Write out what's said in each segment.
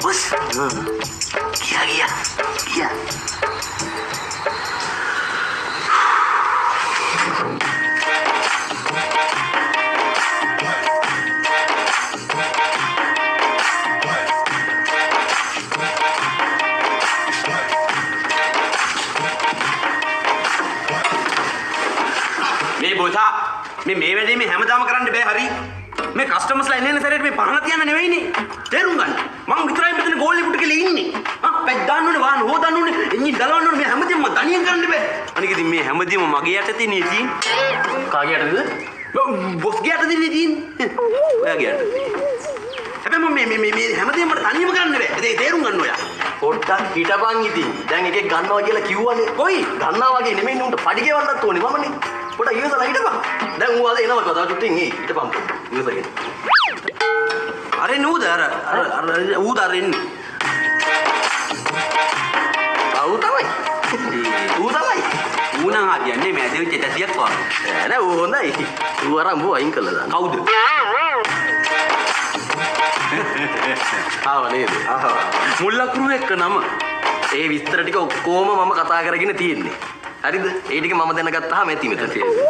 Bos. Iya. මේ වැඩේ මේ හැමදාම කරන්න බෑ හරි. මේ කස්ටමර්ස්ලා එන්නේ සැරේට මේ පහන තියන්න නෙවෙයිනේ. තේරුම් ගන්න. මං විතරයි මෙතන ගෝල් ලිපුට කියලා ඉන්නේ. පැක් දාන්න ඕනේ, වාහන හොදන්න ඕනේ, එන්ජින් ගලවන්න ඕනේ. මේ හැමදේම දණියෙන් කරන්න බෑ. අනික ඉතින් මේ හැමදේම මගේ යටතේ නේ තියෙන්නේ. කාගේ යටතේද? බොස්ගේ යටතේ තියෙන්නේ. ඔයාගේ යටතේ. හැබැයි මම මේ හැමදේම මට තනියම කරන්න බෑ. ඒක තේරුම් ගන්න ඔයා. පොඩ්ඩක් හිටපන් ඉතින්. දැන් එකෙක් ගන්නවා කියලා කිව්වනේ. කොයි? ගන්නවා වගේ නෙමෙයි උන්ට පඩි ගෙවන්නත් ඕනේ මමනේ. පොඩ්ඩක් ඉවසලා හිටපන්. දැන් ඌ ආද එනවා කතාව චුට්ටින් හිටපන්. ඉවසගෙන. අර නූද අර ඌද අර එන්නේ. ඌ තමයි. ඌ නම් ආදියන්නේ මේ දෙවිච්ච 100ක් වගේ. නෑ ඌ හොඳයි. ඌ අරන් බෝ අයින් කළා දාන්න. කවුද? ආව නේද? මුල්ලකුරු එක්ක නම. ඒ විස්තර ටික ඔක්කොම මම කතා කරගෙන තියෙන්නේ. හරිද? ඒ ටික මම දැනගත්තාම ඇති මෙතන තියෙන්නේ.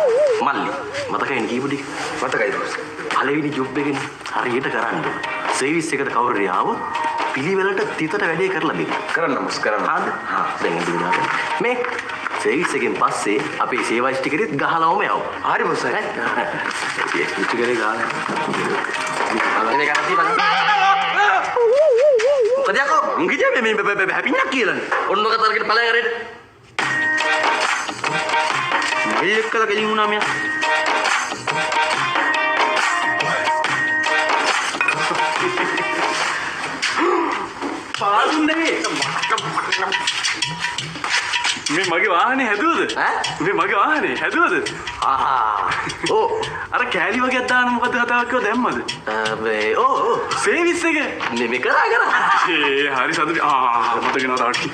මල්ලි. මතකයිනේ කීප ටික? මතකයි දොස්. පළවෙනි ජොබ් එකනේ හරියට කරන්න. සර්විස් එකට කවුරු හරි ආවොත් පිළිවෙලට තිතට වැඩේ කරලා දෙන්න. කරන්න මොස් කරන්න. හරිද? දැන් දුන්නා. මේ සර්විස් එකෙන් පස්සේ අපේ සේවා ස්ටිකරෙත් ගහලාම යවෝ. හරි මොස් හරි. ස්ටිකරේ ගහලා. එනේ ගන්න තිබ්බා. මොකද යකෝ? මුංගිජේ මේ හැපින්නක් කියලානේ. ඔන්න ඔක තරකට ඵලයන් හරියට. මල්ලි එක්කලා ගෙලින් වුණා මෙයා. පාදුන්නේ මේ මගේ වාහනේ හැදුවද? මේ මගේ වාහනේ හැදුවද? ඕ අර කෑලි වගේ දාන්න මොකද කතාවක් කිව්ව දැම්මද? ඕ සර්විස් එක නෙමෙයි කරා හරි සතුටුයි. මතක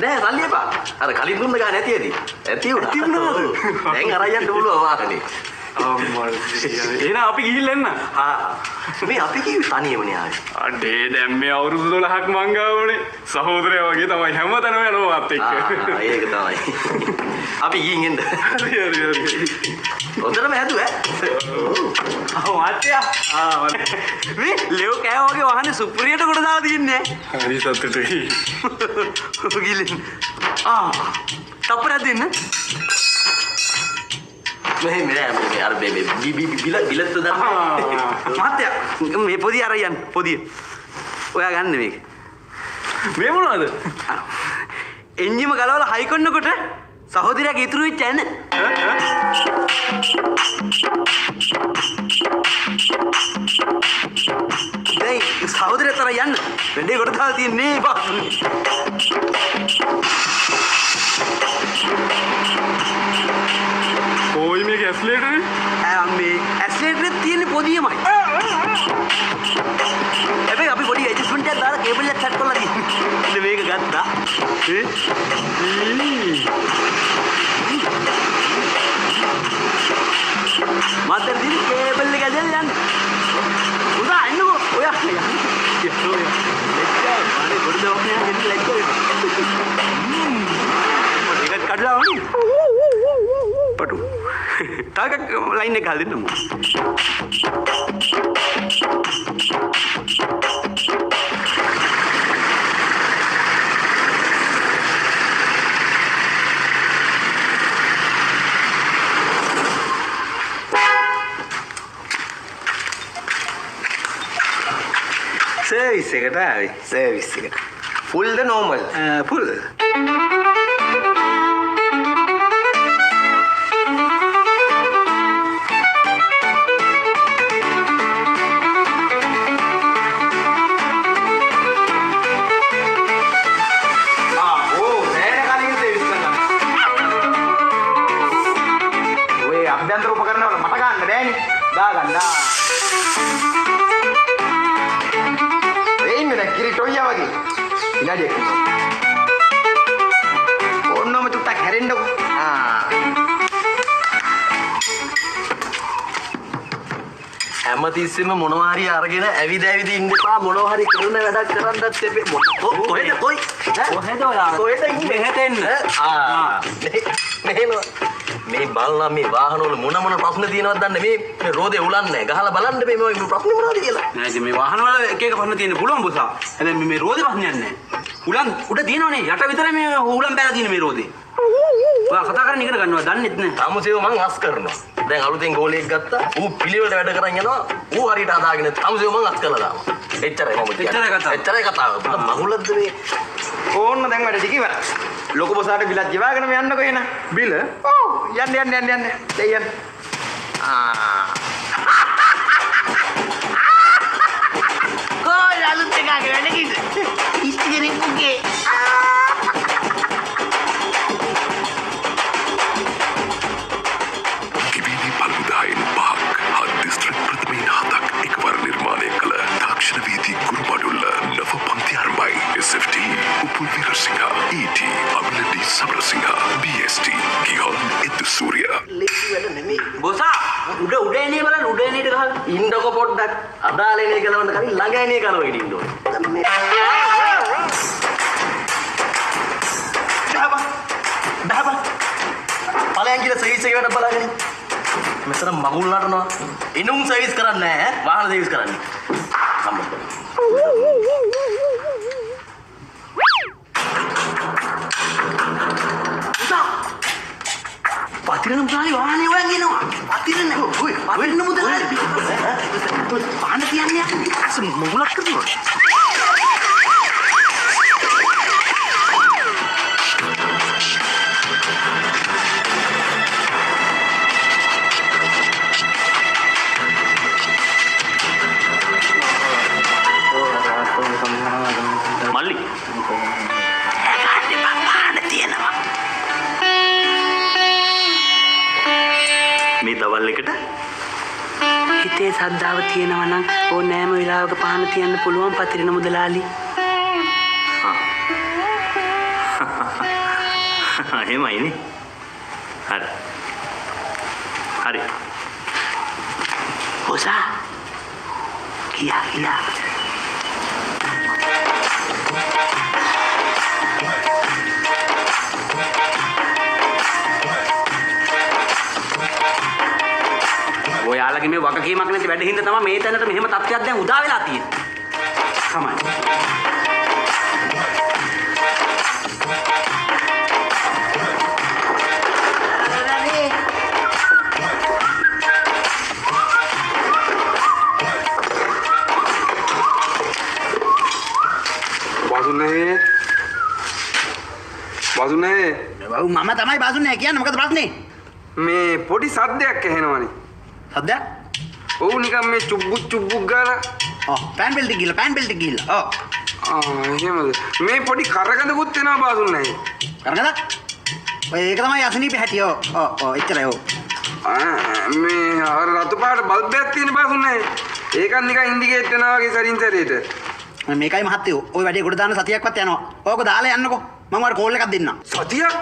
නෑ සල්ලි එපා. අර කලින් දුන්න ගා නැති ඇති. ඇති වුණා. දැන් අරන් යන්න පුළුවන් වාහනේ. එහෙනම් අපි ගිහිල්ලා එන්න. මේ අපි කිව්වේ තනියමනේ ආවේ. අඩේ දැන් මේ අවුරුදු 12ක් මං ගාවනේ. සහෝදරයා වගේ තමයි හැමතැනම යනවා මාත් එක්ක. ඒක තමයි. අපි ගිහින් එන්න. හරි. හොඳටම හැදුවා. මාත්‍යා. මේ ලෙෝ කෑව වගේ වහන්නේ සුප්‍රියට කොට දාලා තියන්නේ. හරි සතුටුයි. ගිහින්. තප්පරයක් දෙන්න. මේ අර බිලත් දාන්න. මාත්‍යා මේ පොඩි අරයන් පොඩි. ඔයා ගන්න මේක. මේ මොනවද? එන්ජිම ගලවලා හයි කරනකොට සහෝදරයාගේ ඉතුරු වෙච්ච ඇන. දැන් සහෝදරයා තර යන්න. වැඩේ කොට දාලා තියන්නේ බාස්නේ. කොයි මේක ඇස්ලේටරේ? මේ ඇස්ලේටරේ තියෙන පොදියමයි. හැබැයි අපි පොඩි ඇඩ්ජස්ට්මන්ට් එකක් දාලා කේබල් එක සෙට් කරලා තියෙනවා. මේක ගත්තා. මාතර දින කේබල් එක ඇදලා යන්න. උදා එන්නකෝ. ඔයා යන්න. ලෙක්චර් මානේ පොඩි දවන්නේ යන්න ලෙක්චර්. මේක කඩලා වුණේ. පටු. තාගක් ලයින් එක හදින්නමු. සර්විස් එකට ආවේ. සර්විස් එකට. ෆුල්ද නෝමල්? ෆුල්. අභ්‍යන්තර උපකරණ වල මට ගන්න බෑනේ. දාගන්න. එන්නේ දැන් කිරිටොයියා වගේ. විනාඩියක්. ඕන්නම චුට්ටක් හැරෙන්නකෝ. හැමතිස්සෙම මොනවා හරි අරගෙන ඇවිද ඉන්න එපා මොනවා හරි කරන වැඩක් කරන්නත් එපේ කොහෙද ඔයා කොහෙද ඉන්නේ මෙහෙට එන්න මෙහෙම මේ බලනවා මේ වාහන වල මොන ප්‍රශ්න තියෙනවද දන්නේ මේ රෝදේ උලන්නේ ගහලා බලන්න මේ ප්‍රශ්න මොනවද කියලා නෑ ඉතින් මේ වාහන වල එක ප්‍රශ්න තියෙන්න පුළුවන් බොසා හැබැයි මේ රෝදේ ප්‍රශ්නයක් නෑ උලන් උඩ තියෙනවනේ යට විතරයි මේ උලන් බෑලා තියෙන මේ රෝදේ ඔයා කතා කරන්න ඉගෙන ගන්නවා දන්නෙත් නෑ තමුසේව මං අස් කරනවා දැන් අලුතෙන් ගෝලියෙක් ගත්තා ඌ පිළිවෙලට වැඩ කරන් යනවා ඌ හරියට හදාගෙන තමුසේව මං අස් කරලා දානවා එච්චරයි මම කියන්නේ එච්චරයි කතාව මහුලද්ද මේ ඕන්න දැන් වැඩ ටික ඉවරයි ලොකු බොසාට බිලක් ජීවාගෙන මේ යන්නකෝ එන බිල ඔව් යන්න දෙයයන් කොල් අලුත් එකක් වැඩ කිව්ද ඉස්තිගෙනෙක් මුගේ SFT, Upul Virasingha, ET, Ability Samrasingha, BST, Gion, Surya. බොසා උඩ එනේ බලන්න උඩ එනේට ගහලා ඉන්නකො පොඩ්ඩක් අදාළේනේ ගලවන්න කලින් ළඟ එනේ ගලව ඉන්න ඕනේ. බහබා පලයන් කියලා සර්විස් එක වැඩ බලාගෙන මෙතන මගුල් නටනවා එනුම් සර්විස් කරන්නේ නැහැ වාහන සර්විස් කරන්නේ පතිරන මුදලාලි වාහනේ හොයන් එනවා. පතිරන ඔය පතිරන මුදලාලි පාන කියන්නේ අස මොගුලක් කරනවා. මල්ලි පාන තියෙනවා. මේ දවල් එකට හිතේ සද්දාව තියෙනවා නම් ඕනෑම වෙලාවක පහන තියන්න පුළුවන් පතිරණ මුදලාලි. එහෙමයිනේ. හරි. බොසා. කියා. ඔයාලගේ මේ වගකීමක් නැති වැඩ හින්දා තමයි මේ තැනට මෙහෙම තත්ත්වයක් දැන් උදා වෙලා තියෙන්නේ. තමයි. බසුනේ ඔව් මම තමයි බාසුන්නේ කියන්නේ මොකද ප්‍රශ්නේ? මේ පොඩි සද්දයක් ඇහෙනවනේ. සද්දයක්? ඔව් නිකන් මේ චුබ්බුක් ගාලා. පෑන් බෙල්ට් ගිහලා. එහෙමද? මේ පොඩි කරගඳකුත් එනවා බසුනේ. කරගඳක්? ඔය ඒක තමයි අසනීපේ හැටි. එච්චරයි. මේ අර රතු පාට බල්බයක් තියෙන බසුනේ. ඒකත් නිකන් ඉන්ඩිකේට් වෙනවා වගේ සරින් සැරේට. මේකයි මහත්තයෝ. ওই වැඩේ කොට දාන්න සතියක්වත් යනවා. ඕක දාලා යන්නකෝ. මම වර කෝල් එකක් දෙන්නම්. සතියක්?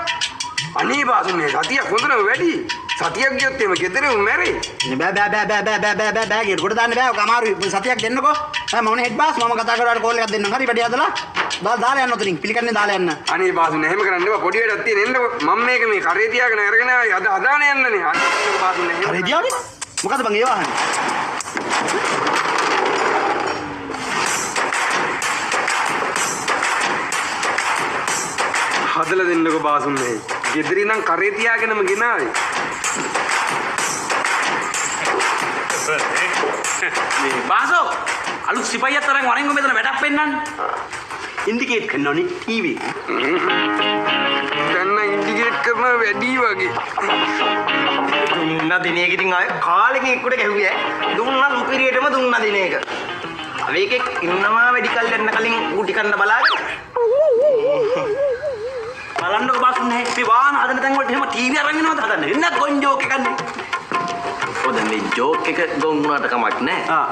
අනේ බසුනේ සතියක් හොඳනම වැඩි. සතියක් ගියොත් එimhe ගෙදර මැරෙයි. බෑ ගෙට කොට දාන්න බෑ. ඔක අමාරුයි. සතියක් දෙන්නකෝ. මම හෙඩ් බාස් මම කතා කරලා කෝල් එකක් දෙන්නම්. හරි වැඩි හදලා. දාලා යන්න උතනින්. පිළිකන්නේ දාලා යන්න. අනේ බසුනේ එහෙම කරන්න එපා. පොඩි වැඩක් තියෙන එන්නකෝ. මම මේක මේ කරේ තියාගෙන අරගෙන ආවේ අද හදාන යන්නනේ. අනේ බසුනේ එහෙම. කරේ තියාගෙන? මොකද බං ඒ වහන්නේ? හදලා දෙන්නකෝ බාසුන්නේ. ගෙදරින් නම් කරේ තියාගෙනම ගෙනාවේ. මේ බාසෝ අලුත් සිපයියක් තරම් වරෙන් මෙතන වැඩක් පෙන්නන්න. ඉන්ඩිකේට් කරනෝනේ ටීවී. දැන් නම් ඉන්ඩිකේට් කරන වැඩි වගේ. දුන්න දිනේක ඉතින් ආය කාලෙකින් එක්කට ගැහුවේ දුන්නා උපිරියටම දුන්න දිනේක අවේකෙක් ඉන්නවා වැඩි කල් යන්න කලින් ඌටි කන්න බලාගෙන බලන්නකො බාසුන්නේ මේ වාහන හදන තැන් වලට එහෙම ටීවී අරන් එනවද හදන්නේ එන්න ගොන් ජෝක් එකක් නේ ඔය දැන් මේ ජෝක් එක ගොන් වුණාට කමක් නැහැ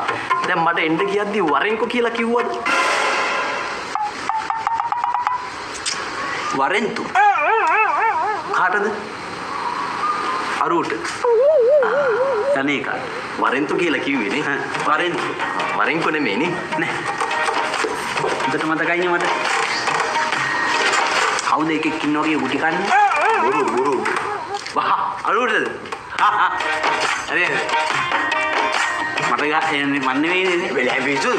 දැන් මට එන්න කියද්දි වරෙන්කෝ කියලා කිව්වද වරෙන්තු කාටද අරුට අනේ එක. වරෙන්තු කියලා කිව්වේ නේ. වරෙන්තු. වරෙන්කෝ නෙමෙයි නේ. නෑ. උදේට මතකයිනේ මට. කවුද එකෙක් ඉන්න වගේ ගුටි කන්නේ? බොරු. වහ අලුවටද? අනේ මට ගන්නේ මන් නෙවෙයිනේ. වෙල හැබිසු.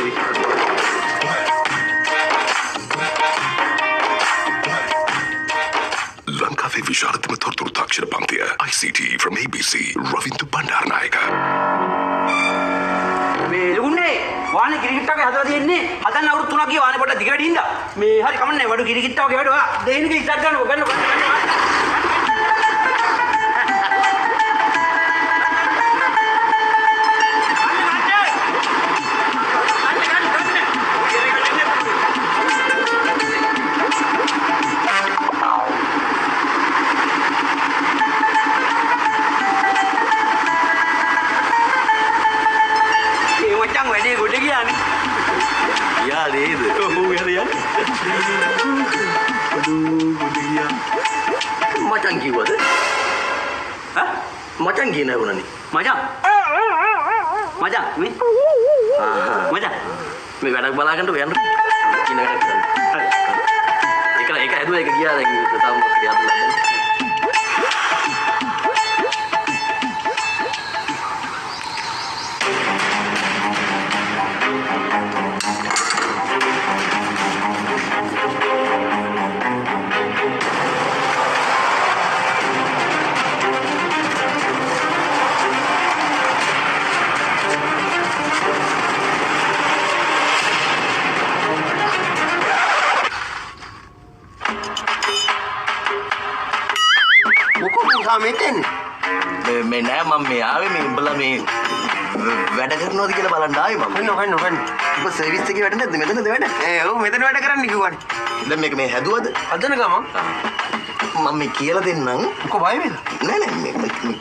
ලංකාවේ විශාලතම තොරතුරු තාක්ෂණ පන්තිය ICT from ABC Ravindu Bandaranaike. මේ ලුගුන්නේ වාහනේ කිරිකිට්ටා වගේ හදලා තියෙන්නේ. හදන්න අවුරුදු 3ක් ගිය වාහනේ පොඩ්ඩක් දිග වැඩි හින්දා. මේ හරි කමන්නේ වඩු කිරිකිට්ටා වගේ වැඩ ඔයා දෙයිනක ඉස්සරහ ගන්නකො. වැඩේ ගොඩ ගියානේ. යා නේද? ඔව් යන්නේ. ගොඩ ගියා. මචං කිව්වද? හා? මචං කියන වුණනේ. මචං මේ මචං මේ වැඩක් බලාගන්න යන්න. කියන වැඩක් කරන්න. ඒක හැදුවා ඒක ගියා දැන් තාම මොකද යන්න. මේ නෑ මම මේ ආවේ මේ උඹලා මේ වැඩ කරනවද කියලා බලන්න ආවේ මම. හොන්න. ඔබ සර්විස් එකේ වැඩ නැද්ද? මෙතනද වැඩ? ඔව් මෙතන වැඩ කරන්න කිව්වනේ. දැන් මේක මේ හැදුවද? හදන ගමන් මම මේ කියලා දෙන්නම්. කො බය වෙලා? නෑ මේ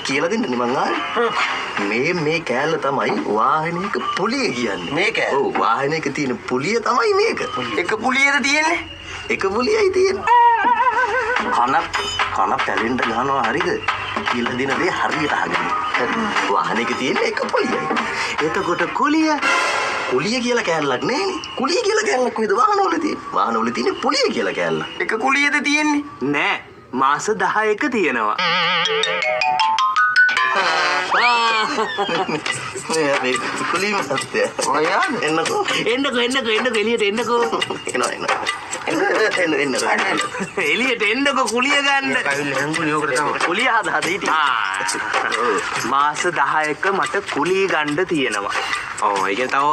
කියලා දෙන්න මං ආවේ. මේ කෑල්ල තමයි වාහනයක පුලිය කියන්නේ. මේ කෑල්ල? ඔව් වාහනයක තියෙන පුලිය තමයි මේක. එක පුලියද තියෙන්නේ? එක පුලියයි තියෙන්නේ. කන පැලෙන්න ගන්නවා හරිද? කියලා දින දේ හරියට අහගන්න. වාහනයක තියෙන එක පුලියයි. එතකොට කුලිය කියලා කෑල්ලක් නෑනේ. කුලිය කියලා කෑල්ලක් කොහෙද වාහනවල තියෙන්නේ? වාහනවල තියෙන්නේ පුලිය කියලා කෑල්ල. එක කුලියද තියෙන්නේ? නෑ මාස 10ක තියෙනවා. මේ කුලිය මහත්තයා. ඔයාද? එන්නකෝ. එළියට එන්නකෝ. එන්න. එළියට එන්නකෝ කුලිය ගන්න. කවිල් හැංගුනේ ඕකට තමයි. කුලිය හදා හිටියේ. මාස 10ක මට කුලිය ගන්න තියෙනවා. ඔව් ඒක තව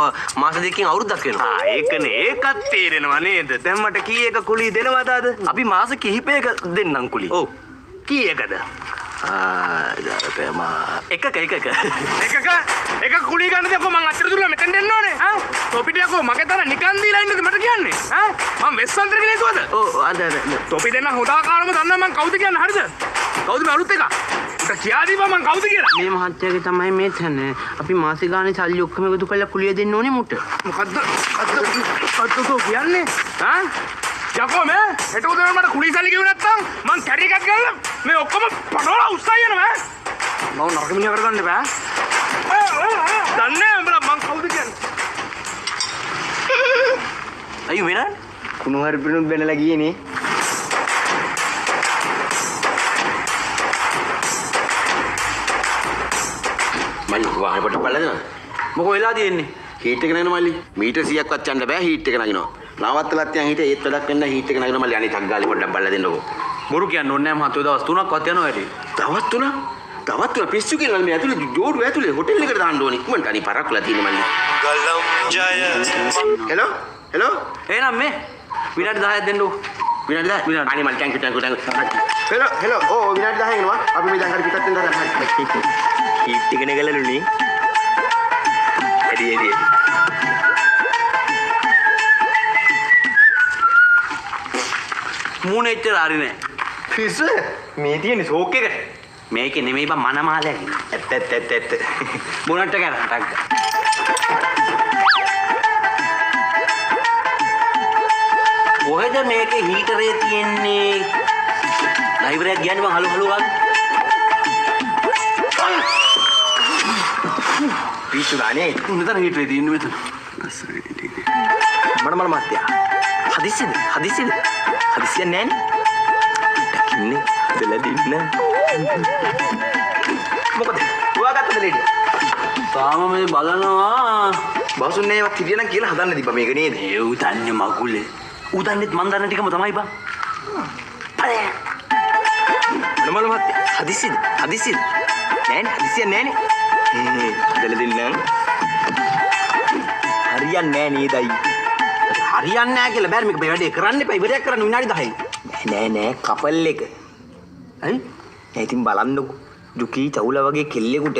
මාස දෙකකින් අවුරුද්දක් වෙනවා. ඒකනේ ඒකත් තේරෙනවා නේද? දැන් මට කීයක කුලිය දෙනවද අද? අපි මාස කිහිපයක දෙන්නම් කුලිය. ඔව්. කීයකද? එකක එක කුලිය ගන්නද කො මං අච්චර දුරලා මෙතෙන් දෙන්න ඕනේ ඈ තොපිට යකෝ මගේ තර නිකන් දීලා ඉන්නද මට කියන්නේ ඈ මං වෙස්සන්තර කෙනෙක්වද ඔව් අද තොපි දෙන්න හොදාකාරම දන්නා මං කවුද කියන්නේ හරිද කවුද මේ අලුත් එක උට කියා දීපන් මං කවුද කියලා මේ මහත්තයාගේ තමයි මේ තැන. අපි මාසේ ගානේ සල්ලි ඔක්කොම එකතු කරලා කුලිය දෙන්න ඕනේ මුට. මොකද්ද කියන්නේ ඈ යකෝ මේ හෙට උදේට මට කුලිය සල්ලි ගෙවුව නැත්තම් මං කැරි එකක් ගන්න මේ ඔක්කොම පඩවලා උස්සා යනවා මම නරක මිනිහා කරගන්න බෑ දන්නේ උඹලා මං කවුද කියන්නේ අයියෝ වෙනන් කුණු හරි පිරුණුත් බැනලා ගියේ නේ. මල්ලි වාහනේ පොඩ්ඩක් බලලා දෙන්න. මොකෝ වෙලා තියෙන්නේ හීට් එක නගන මල්ලි. මීටර් 100ක්වත් යන්න බෑ හීට් එක නගිනවා. නවත්තලත් යන් හිටියේ ඒත් වැඩක් වෙන්න හීට් එක නගිනවා මල්ලි. අනේ ටක් ගාලේ පොඩ්ඩක් බලලා දෙන්නකෝ. බොරු කියන්න ඕනේ නැහැ මහත්තයෝ දවස් 3ක්වත් යනවා වැඩි තවත් තුන පිස්සු කියලා මේ ඇතුලේ ජෝඩු ඇතුලේ හොටෙල් එකට දාන්න ඕනේ. ඉක්මනට අනේ පරක්කුලා තියෙන මල්ලි. හෙලෝ එහෙනම් මේ විනාඩි 10ක් දෙන්නකෝ විනාඩි 10. අනේ මල්ලි ටැංකු. හෙලෝ ඕ විනාඩි 10 එනවා. අපි මේ දැන් හරි පිටත් වෙන්න හදන්න. හීට් එක නගලලුනේ. එඩි මූණ එච්චර හරි නෑ පිස්ස මේ තියෙන්නේ ෂෝක් එකට. මේකේ නෙමෙයි බා මනමාලයක් ඇත්ත. බොනට් එක කරටක් කොහෙද මේකේ හීටරේ තියෙන්නේ ලයිවරයක් කියන්නේ මං හලු වගේ පිස්සු ගානේ. මෙතන හිටේ තියෙන්නේ මෙතන. මඩමල මහත්තයා. හදිස්සියද? හදිස්සියද? හදිස්සියක් නෑනේ. දකින්නේ හදලා දෙන්න. මොකද? හොයාගත්තද ලේඩි? තාම මේ බලනවා. බාසුන්නේ ඒවා කිරියනම් කියලා හදන්න තිබ්බා මේක නේද? ඒ උදන්නේ මගුලේ. උදන්නේත් මන් දන්න ටිකම තමයි බා. මඩමල මහත්තයා. හදිස්සියද? හදිස්සියද? නෑනේ හදිස්සියක් නෑනේ. හදලා දෙන්නම්. හරියන්නේ නෑ නේදයි. හරියන්නේ නැහැ කියලා බෑ මේක වැඩේ කරන්න එපා ඉවරයක් කරන්න විනාඩි 10යි. නෑ කපල් එක. ඇයි? නෑ ඉතින් බලන්නකෝ. දුකී චවුල වගේ කෙල්ලෙකුට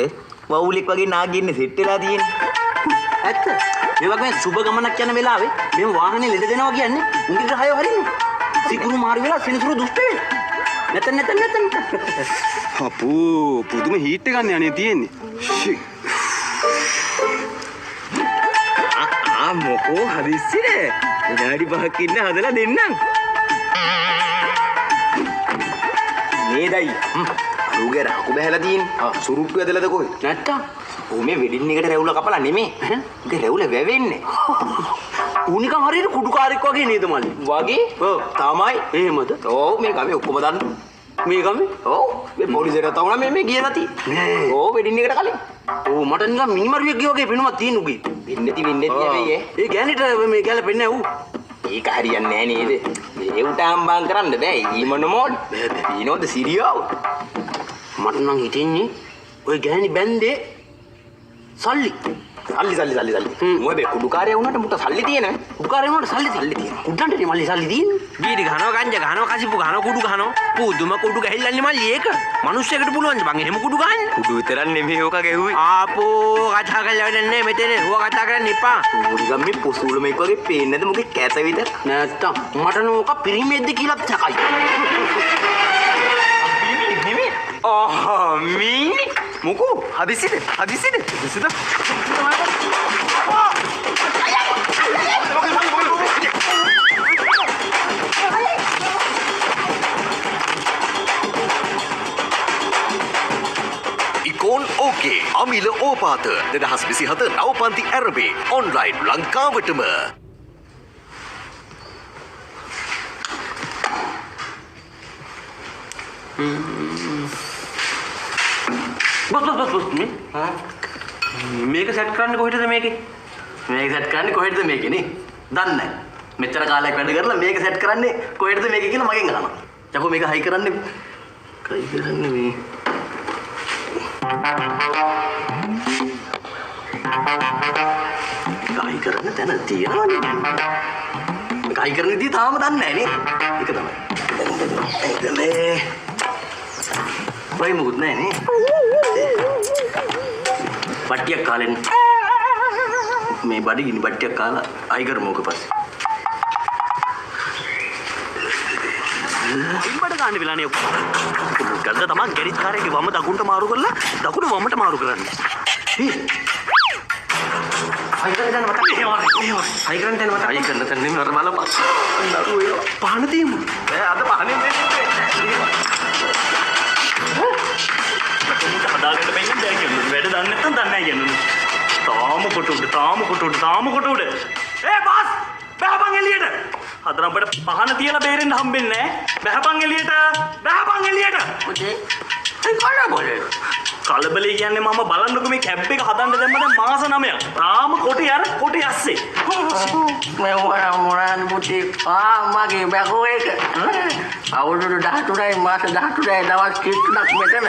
වවුලෙක් වගේ නාගින්නේ සෙට් වෙලා තියෙන්නේ. ඇත්ත. මේ වගේ සුබ ගමනක් යන වෙලාවේ මේ වාහනේ ලෙඩ දෙනවා කියන්නේ උන්ගේ ගහය හරින්නේ. සිකුරු මාරු වෙලා සිනිසුරු දුෂ්ට වෙලා. නැතන්. අපෝ පුදුම හීට් එකක් යන්නේ තියෙන්නේ. මොකෝ හදිස්සිනේ. විනාඩි 5ක් ඉන්න හදලා දෙන්නම්. නේදයි. අරුගේ රාකු බහැලා තියෙන්නේ. සුරුට්ටු ඇදලාද කොහෙද? නැත්තම් ඕ මේ වෙඩින් එකට රැවුල කපලා නෙමෙයි. ඒක රැවුල වැවෙන්නේ. ඌ නිකන් හරියට කුඩුකාරෙක් වගේ නේද මල්ලි? වගේ? ඔව් තමයි. එහෙමද? ඔව් මේ ගමේ ඔක්කොම දන්න. මේ ගමේ? ඔව් මේ පොලිසියට තවුණා මේ ගිය ගතිය. ඔව් වෙඩින් එකට කලින්. ඕ මට නිකන් මිනිමරුවෙක් වගේ පෙනුමක් තියෙන උගේ. වෙන්නේ හැබැයි ඒ ගෑනිට මේ ගැලපෙන්නේ නැහැ ඌ. ඒක හරියන්නේ නැහැ නේද? මේ උට අම්බාම් කරන්න බෑ. ඊමන මොඩ්. ඊනෝද සිරියව. මට නම් හිතෙන්නේ ඔය ගෑණි බැන්දේ සල්ලි. සල්ලි. මොකද කුඩුකාරය වුණාට මුට සල්ලි තියෙනවද? කුඩුකාරය වුණාට සල්ලි තියෙනවා. උඩන්ටනේ මල්ලි සල්ලි තියෙන්නේ. බීඩි ගහනවා ගංජා ගහනවා කසිප්පු ගහනවා කුඩු ගහනවා පුදුම කුඩු ගහිල්ලන්නේ මල්ලි ඒක මිනිස්සෙකුට පුළුවන් බං එහෙම කුඩු ගහන්න කුඩු විතරක් නෙමෙයි ඕක ගැහුවේ. ආපෝ කතා කරලා වැඩන්නේ මෙතන හුව කතා කරන්න එපා ඌරිගම් මේ පොසූලමෙක් වගේ පේන්නේ නැද මොකේ කැත විතර. නැත්තම් මට නෝක පිරිමෙද්ද කියලා තකයි. නෙමෙයි. මීනි. මොකෝ හදිසිද? ඉකෝන් ඕකේ අමිල ඕපාත 2027 නවපන්ති ඇරඹේ ඔන්ලයින් ලංකාවටම. බස් මේක සෙට් කරන්න කොහෙටද මේකේ? මේක සෙට් කරන්නේ කොහෙටද මේකේ නේ? දන්නේ නැහැ. මෙච්චර කාලයක් වැඩ කරලා මේක සෙට් කරන්නේ කොහෙටද මේකේ කියලා මගෙන් අහනවා. යකෝ මේක හයි කරන්නේ. හයි කරන්නේ මේ. හයි කරන්න තැන තියනවනේ. මේක හයි කරන විදිය තාම දන්නේ නැහැ නේ. ඒක තමයි. ඒක මේ. වයි මොකුත් නැහැ නේ. බට්ටියක් කාලෙන් මේ බඩගිනි බට්ටියක් කාලා අය කරමු ඔක පස්සේ. ඉම්බඩ ගන්න වෙලානේ ඔක. ගන්න තමයි ගෙරිස් කාර්යයේ වම දකුණට මාරු කරලා දකුණ වමට මාරු කරන්නේ. අය කරන්න මට අය කරන්න මට අය කරන්න තැන නෙමෙයි අර බලපන්. නරුවේ පහන තියමු. අද පහනෙන් දෙන්නේ. හදාගන්න බැහැ දැන් කියන්නේ වැඩ දන්නේ නැත්නම් දන්නේ නැහැ කියන්නේ. තාම කොට උඩ. බාස් බහපන් එළියට. හතරම් අපිට පහන තියලා බේරෙන්න හම්බෙන්නේ නැහැ. බහපන් එළියට. ඔතේ. ඒ කලබලේ. කලබලේ කියන්නේ මම බලන්නකො මේ කැබ් එක හදන්න දැම්ම දැන් මාස 9ක්. තාම කොටි ඇස්සේ. මේ මොරාන් මුටි මගේ බැකෝ එක අවුරුදු 13යි මාස 13යි දවස් 30ක් මෙතන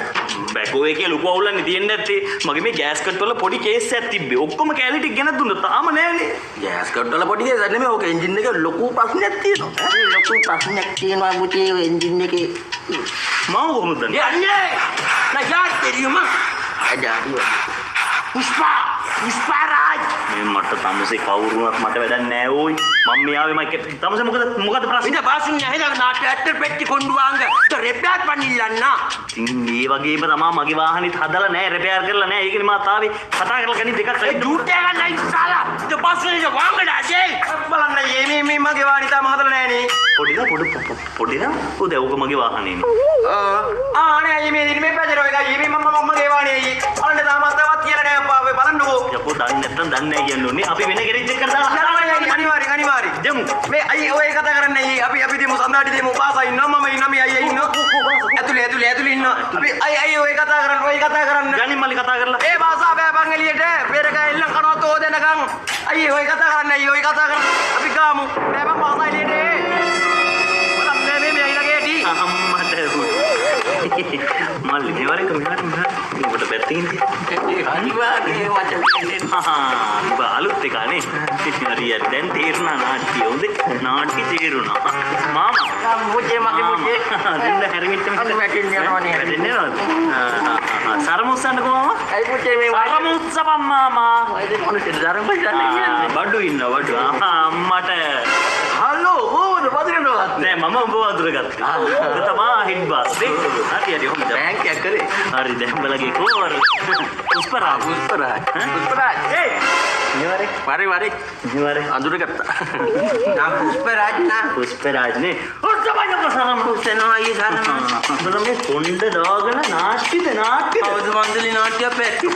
බැකෝ එකේ ලොකු අවුලන්නේ තියෙන්නේ නැත්තේ. මගේ මේ ගෑස් කට් වල පොඩි කේස් එකක් තිබ්බේ. ඔක්කොම කැලි ටික ගෙනත් දුන්නා. තාම නෑනේ. ගෑස් කට් වල පොඩි කේස් නෙමෙයි ඕක එන්ජින් එක ලොකු ප්‍රශ්නයක් තියෙනවා. ලොකු ප්‍රශ්නයක් තියෙනවා මුටි එන්ජින් එකේ මම කොහොමද දන්නේ? යන්නේ නෑ තේරියම අඩාරිය පුෂ්පා රාජ් මේ මට තමසේ කවුරුවත් මට වැඩක් නෑ ඕයි. මම මේ ආවේ මයික් තමසේ මොකද ප්‍රශ්නේ? ඉත බාසුන් යහෙදා නාට්‍ය ඇක්ටර් පෙට්ටි කොණ්ඩු වාංග රෙප්ලාට් පන්නිල්ලන්න. ඉතින් මේ වගේම තමයි මගේ වාහනේත් හදලා නෑ රිපෙයාර් කරලා නෑ. ඒකනේ මම තාවේ කතා කරලා ගනි දෙකක් ඒ ඩූට් එක ගන්න ඉස්සලා. ඉත බාසුන් ඉත වාංග ඩාජේ. බලන්න මේ මගේ වාහනේ තාම හදලා නෑනේ. පොඩි පොඩි නම් උදව්ක මගේ වාහනේනේ. ආනේ අයියේ මේ දින මේ පැජරෝ එක අයියේ මේ මම්මගේ වාණේ අයියේ. බලන්න තාමත් තවත් කියලා නෑ අප්පා අපි බලන්නකෝ. යකෝ දන්නේ නැත්තම් දන්නේ නැහැ කියන්න ඕනේ. අපි වෙන කෙනෙක් එක්ක දාලා අනිවාර්ය. දෙමු. මේ අයියේ ඔය කතා කරන්නේ අයියේ අපි දෙමු සඳාටි දෙමු පාසා ඉන්නවා මම ඉන්නවා මේ අයියේ ඉන්නවා. ඇතුලේ ඉන්නවා. අපි අයියේ ඔය කතා කරන්න. ගණින් මල්ලි කතා කරලා. ඒ භාෂා බෑ බං එළියට. පෙරක එල්ල කනවත් ඕ දෙනකන්. අයියේ ඔය කතා කරන්න. අපි ගාමු. බෑ බං භාෂා එළියට. බලන්න මේ අයිලගේ ඇටි. අම්මට මල්ලි මේවරක මෙහාට ඔබට පැත්තකින් අනිවාර්යයෙන් මචං ඔබ අලුත් එකනේ. හරියට දැන් තේරුණා නාට්‍ය. හොඳ නාට්‍ය තේරුණා. මාමා මුචේ මගේ මුචේ දෙන්න හැරෙමිට අන්න වැටෙන්න යනවනේ. දෙන්නේ නේද? සරමුස්සන්න කොහොම? අයි මුචේ මේ සරමුස්සපම් මාමා. වයිද මොනද දරම් බයිද බඩු ඉන්න බඩු. අම්මට හලෝ ඕන වදිනවා නෑ මම ඔබ වතුර ගත්තා. ඔබ තමයි හෙඩ් බාස් නේ. හරි හොඳ. බෑන්ක් එක කරේ හරි දැන් බලගේ කොහොමද? පුස්පරාජ්. ඒ වරේ නිවාරේ අඳුර ගත්තා. පුස්පරාජ් නේ. ඔතබයි ඔබ පුස්සනවා ඊ සරම. සරම මේ කොණ්ඩ දාගෙන නාට්‍යද? අවුරුදු මන්දලි නාට්‍යයක් පැත්තේ.